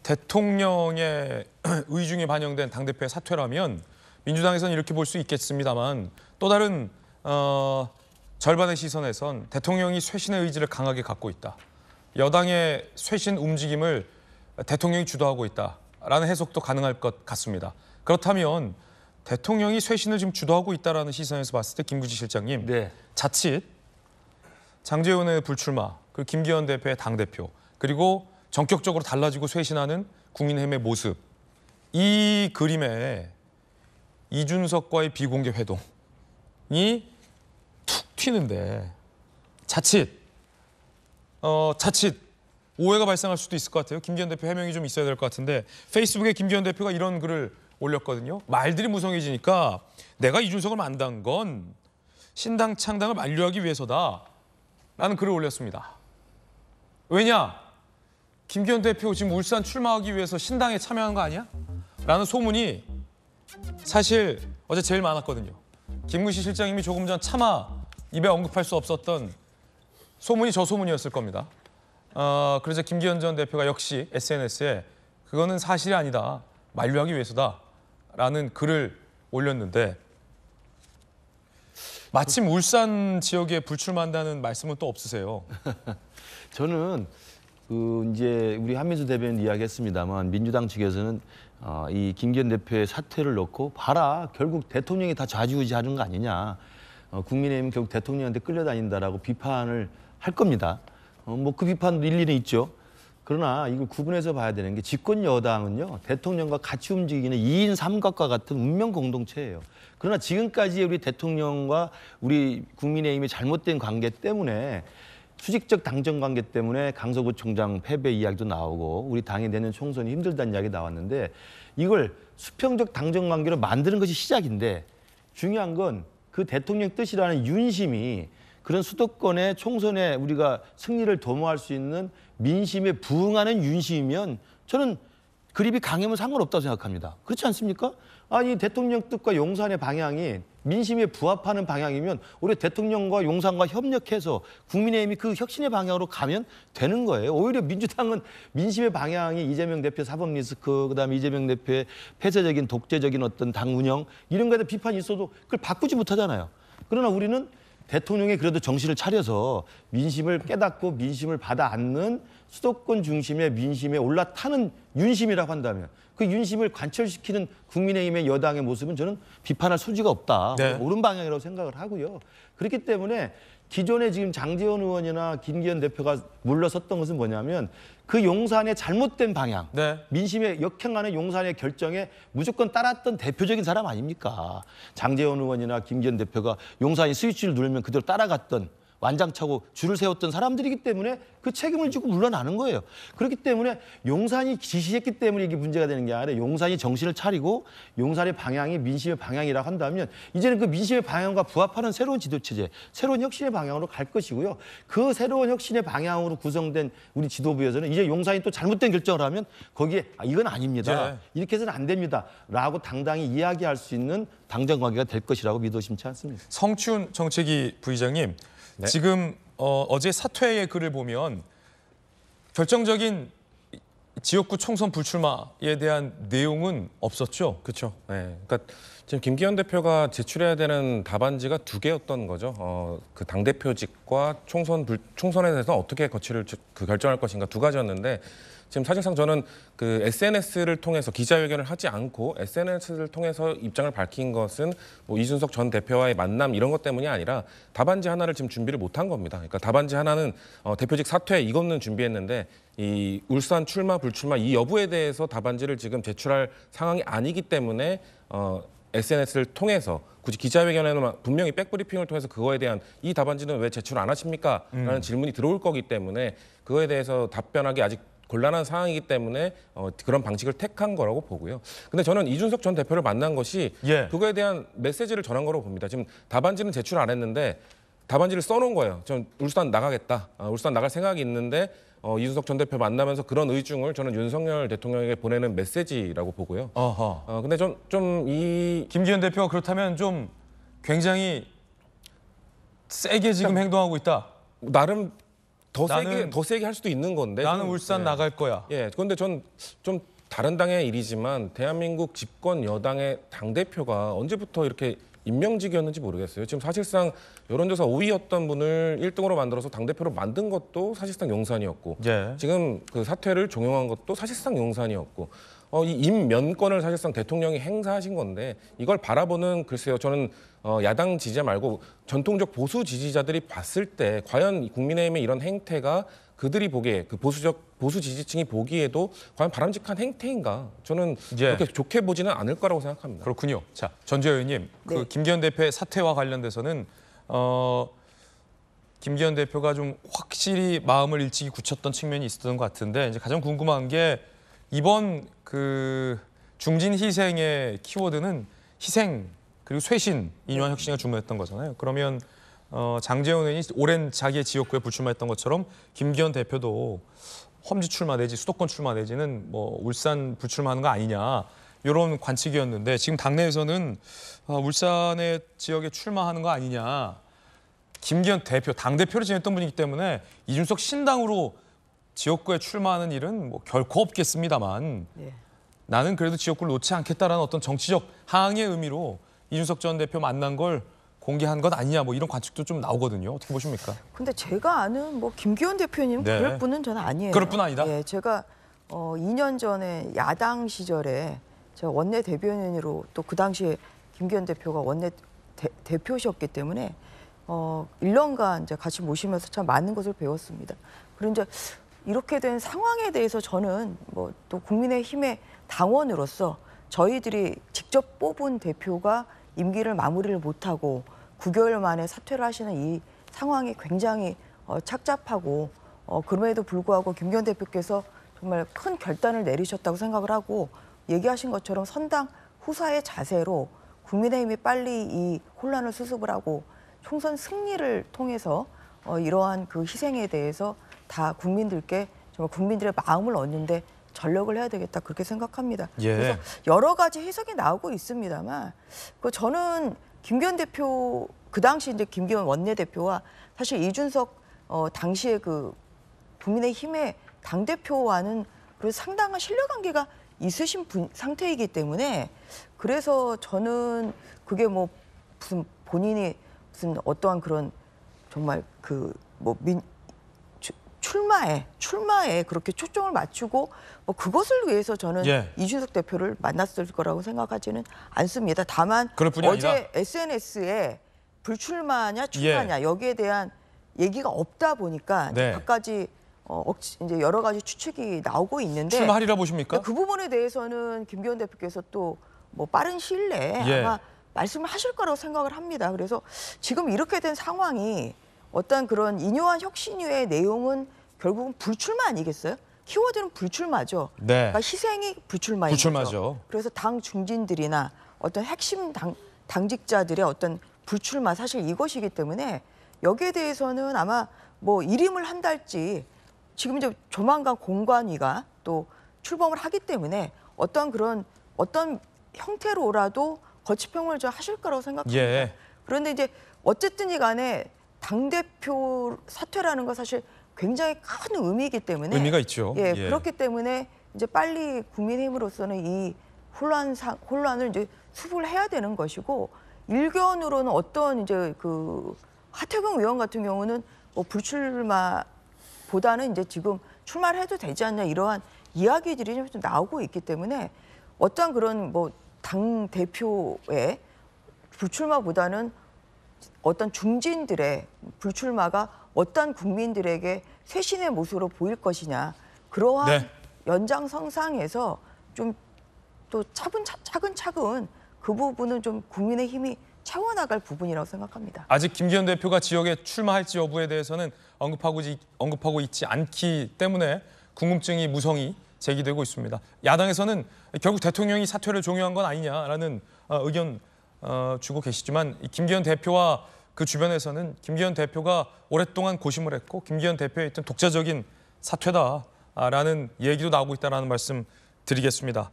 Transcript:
대통령의 의중이 반영된 당대표의 사퇴라면 민주당에서는 이렇게 볼 수 있겠습니다만 또 다른 절반의 시선에선 대통령이 쇄신의 의지를 강하게 갖고 있다. 여당의 쇄신 움직임을 대통령이 주도하고 있다라는 해석도 가능할 것 같습니다. 그렇다면 대통령이 쇄신을 지금 주도하고 있다라는 시선에서 봤을 때 김구지 실장님, 네. 자칫 장제원 의원의 불출마, 그리고 김기현 대표의 당대표, 그리고 전격적으로 달라지고 쇄신하는 국민의힘의 모습, 이 그림에 이준석과의 비공개 회동이 툭 튀는데 자칫 오해가 발생할 수도 있을 것 같아요. 김기현 대표 해명이 좀 있어야 될 것 같은데 페이스북에 김기현 대표가 이런 글을 올렸거든요. 말들이 무성해지니까 내가 이준석을 만난 건 신당 창당을 만류하기 위해서다 라는 글을 올렸습니다. 왜냐? 김기현 대표 지금 울산 출마하기 위해서 신당에 참여한 거 아니야? 라는 소문이 사실 어제 제일 많았거든요. 김구시 실장님이 조금 전 차마 입에 언급할 수 없었던 소문이 저 소문이었을 겁니다. 그래서 김기현 전 대표가 역시 SNS에 그거는 사실이 아니다. 만류하기 위해서다. 라는 글을 올렸는데 마침 울산 지역에 불출마한다는 말씀은 또 없으세요? 저는 이제 우리 한민수 대변인 이야기했습니다만 민주당 측에서는 이 김기현 대표의 사퇴를 놓고 봐라 결국 대통령이 다 좌지우지하는 거 아니냐. 국민의힘 결국 대통령한테 끌려다닌다라고 비판을 할 겁니다. 뭐 그 비판도 일리는 있죠. 그러나 이걸 구분해서 봐야 되는 게 집권 여당은요. 대통령과 같이 움직이는 2인 삼각과 같은 운명 공동체예요. 그러나 지금까지 우리 대통령과 우리 국민의힘의 잘못된 관계 때문에 수직적 당정 관계 때문에 강서구 총장 패배 이야기도 나오고 우리 당이 내년 총선이 힘들다는 이야기 나왔는데 이걸 수평적 당정 관계로 만드는 것이 시작인데 중요한 건 그 대통령 뜻이라는 윤심이 그런 수도권의 총선에 우리가 승리를 도모할 수 있는 민심에 부응하는 윤심이면 저는 그립이 강하면 상관없다고 생각합니다. 그렇지 않습니까? 아니 대통령 뜻과 용산의 방향이 민심에 부합하는 방향이면 우리 대통령과 용산과 협력해서 국민의힘이 그 혁신의 방향으로 가면 되는 거예요. 오히려 민주당은 민심의 방향이 이재명 대표 사법 리스크, 그다음에 이재명 대표의 폐쇄적인 독재적인 어떤 당 운영 이런 거에 대한 비판이 있어도 그걸 바꾸지 못하잖아요. 그러나 우리는 대통령이 그래도 정신을 차려서 민심을 깨닫고 민심을 받아 안는 수도권 중심의 민심에 올라타는 윤심이라고 한다면 그 윤심을 관철시키는 국민의힘의 여당의 모습은 저는 비판할 소지가 없다. 네. 옳은 방향이라고 생각을 하고요. 그렇기 때문에 기존에 지금 장제원 의원이나 김기현 대표가 물러섰던 것은 뭐냐면 그 용산의 잘못된 방향, 네. 민심에 역행하는 용산의 결정에 무조건 따랐던 대표적인 사람 아닙니까? 장제원 의원이나 김기현 대표가 용산이 스위치를 누르면 그대로 따라갔던 완장차고 줄을 세웠던 사람들이기 때문에 그 책임을 지고 물러나는 거예요. 그렇기 때문에 용산이 지시했기 때문에 이게 문제가 되는 게 아니라 용산이 정신을 차리고 용산의 방향이 민심의 방향이라고 한다면 이제는 그 민심의 방향과 부합하는 새로운 지도체제, 새로운 혁신의 방향으로 갈 것이고요. 그 새로운 혁신의 방향으로 구성된 우리 지도부에서는 이제 용산이 또 잘못된 결정을 하면 거기에 이건 아닙니다. 네. 이렇게 해서는 안 됩니다. 라고 당당히 이야기할 수 있는 당정관계가 될 것이라고 믿어 심지 않습니다. 성춘 정책위 부의장님. 네. 지금 어제 사퇴의 글을 보면 결정적인 지역구 총선 불출마에 대한 내용은 없었죠? 그렇죠. 네. 그러니까 지금 김기현 대표가 제출해야 되는 답안지가 두 개였던 거죠. 그 당대표직과 총선에 대해서 어떻게 거취를 결정할 것인가 두 가지였는데 지금 사실상 저는 그 SNS를 통해서 기자회견을 하지 않고 SNS를 통해서 입장을 밝힌 것은 뭐 이준석 전 대표와의 만남 이런 것 때문이 아니라 답안지 하나를 지금 준비를 못한 겁니다. 그러니까 답안지 하나는 대표직 사퇴 이거는 준비했는데 이 울산 출마 불출마 이 여부에 대해서 답안지를 지금 제출할 상황이 아니기 때문에 SNS를 통해서 굳이 기자회견에는 분명히 백브리핑을 통해서 그거에 대한 이 답안지는 왜 제출 안 하십니까? 라는 질문이 들어올 거기 때문에 그거에 대해서 답변하기 아직 곤란한 상황이기 때문에 그런 방식을 택한 거라고 보고요. 근데 저는 이준석 전 대표를 만난 것이 그거에 대한 메시지를 전한 거라고 봅니다. 지금 답안지는 제출 안 했는데 답안지를 써놓은 거예요. 전 울산 나가겠다. 울산 나갈 생각이 있는데 이준석 전 대표 만나면서 그런 의중을 저는 윤석열 대통령에게 보내는 메시지라고 보고요. 근데 이 김기현 대표가 그렇다면 좀 굉장히 세게 지금 행동하고 있다. 나름 더 세게 할 수도 있는 건데. 나는 울산 나갈 거야. 예. 그런데 전 좀 다른 당의 일이지만 대한민국 집권 여당의 당 대표가 언제부터 이렇게 임명직이었는지 모르겠어요. 지금 사실상 여론조사 5위였던 분을 1등으로 만들어서 당 대표로 만든 것도 사실상 용산이었고, 예. 지금 그 사퇴를 종용한 것도 사실상 용산이었고, 이 임면권을 사실상 대통령이 행사하신 건데 이걸 바라보는, 글쎄요, 저는 야당 지지자 말고 전통적 보수 지지자들이 봤을 때 과연 국민의힘의 이런 행태가 그들이 보기에, 그 보수 지지층이 보기에도 과연 바람직한 행태인가? 저는 예. 그렇게 좋게 보지는 않을 거라고 생각합니다. 그렇군요. 자, 전주현 의원님, 네. 그 김기현 대표의 사퇴와 관련돼서는 김기현 대표가 좀 확실히 마음을 일찍이 굳혔던 측면이 있었던 것 같은데, 이제 가장 궁금한 게 이번 그 중진 희생의 키워드는 희생 그리고 쇄신, 이뇨한 혁신이 중요했던 거잖아요. 그러면 장제원 의원이 오랜 자기의 지역구에 불출마했던 것처럼 김기현 대표도 험지 출마 내지 수도권 출마 내지는 뭐 울산 불출마하는 거 아니냐, 이런 관측이었는데, 지금 당내에서는 울산의 지역에 출마하는 거 아니냐. 김기현 대표, 당대표를 지냈던 분이기 때문에 이준석 신당으로 지역구에 출마하는 일은 뭐 결코 없겠습니다만, 예. 나는 그래도 지역구를 놓지 않겠다라는 어떤 정치적 항의 의미로 이준석 전 대표 만난 걸 공개한 것 아니냐, 뭐 이런 관측도 좀 나오거든요. 어떻게 보십니까? 근데 제가 아는 뭐 김기현 대표님 네. 그럴 분은 저는 아니에요. 그럴 분 아니다? 예, 제가 2년 전에 야당 시절에 제가 원내 대변인으로, 또 그 당시에 김기현 대표가 원내 대표셨기 때문에 1년간 이제 같이 모시면서 참 많은 것을 배웠습니다. 그리고 이제 이렇게 된 상황에 대해서 저는 뭐 또 국민의힘의 당원으로서 저희들이 직접 뽑은 대표가 임기를 마무리를 못하고 9개월 만에 사퇴를 하시는 이 상황이 굉장히 착잡하고, 그럼에도 불구하고 김기현 대표께서 정말 큰 결단을 내리셨다고 생각을 하고, 얘기하신 것처럼 선당 후사의 자세로 국민의힘이 빨리 이 혼란을 수습을 하고 총선 승리를 통해서 이러한 그 희생에 대해서 다 국민들께 정말 국민들의 마음을 얻는데 전력을 해야 되겠다, 그렇게 생각합니다. 예. 그래서 여러 가지 해석이 나오고 있습니다만, 저는 김기현 대표, 그 당시 이제 김기현 원내대표와 사실 이준석 당시에 그 국민의힘의 당 대표와는 그 상당한 신뢰 관계가 있으신 상태이기 때문에, 그래서 저는 그게 뭐 무슨 본인이 무슨 어떠한 그런 정말 그 뭐 출마에 그렇게 초점을 맞추고 뭐 그것을 위해서 저는 예. 이준석 대표를 만났을 거라고 생각하지는 않습니다. 다만 그럴 뿐이 어제 아니라. SNS에 불출마냐 출마냐 여기에 대한 얘기가 없다 보니까 네. 갖가지 이제 여러 가지 추측이 나오고 있는데, 출마하리라 보십니까? 그 부분에 대해서는 김기현 대표께서 또 뭐 빠른 시일 내에 예. 아마 말씀을 하실 거라고 생각을 합니다. 그래서 지금 이렇게 된 상황이 어떤 그런 이뇨한 혁신위의 내용은 결국은 불출마 아니겠어요? 키워드는 불출마죠. 네. 그러니까 희생이 불출마인 불출마죠. 거죠. 그래서 당 중진들이나 어떤 핵심 당직자들의 어떤 불출마, 사실 이것이기 때문에 여기에 대해서는 아마 뭐 일임을 한달지, 지금 이제 조만간 공관위가 또 출범을 하기 때문에 어떤 형태로라도 거치평을 좀 하실 거라고 생각합니다. 예. 그런데 이제 어쨌든이 간에 당대표 사퇴라는 건 사실 굉장히 큰 의미이기 때문에, 의미가 있죠. 예, 예. 그렇기 때문에 이제 빨리 국민의힘으로서는 이 혼란을 이제 수습을 해야 되는 것이고, 일견으로는 어떤 이제 그 하태경 의원 같은 경우는 뭐 불출마보다는 이제 지금 출마를 해도 되지 않냐, 이러한 이야기들이 좀 나오고 있기 때문에 어떤 그런 뭐 당 대표의 불출마보다는 어떤 중진들의 불출마가 어떤 국민들에게 쇄신의 모습으로 보일 것이냐, 그러한 네. 연장선상에서 좀 또 차근차근 그 부분은 좀 국민의힘이 채워나갈 부분이라고 생각합니다. 아직 김기현 대표가 지역에 출마할지 여부에 대해서는 언급하고 있지 않기 때문에 궁금증이 무성히 제기되고 있습니다. 야당에서는 결국 대통령이 사퇴를 종용한 건 아니냐라는 의견 주고 계시지만, 김기현 대표와 그 주변에서는 김기현 대표가 오랫동안 고심을 했고 김기현 대표의 어떤 독자적인 사퇴다라는 얘기도 나오고 있다는 말씀 드리겠습니다.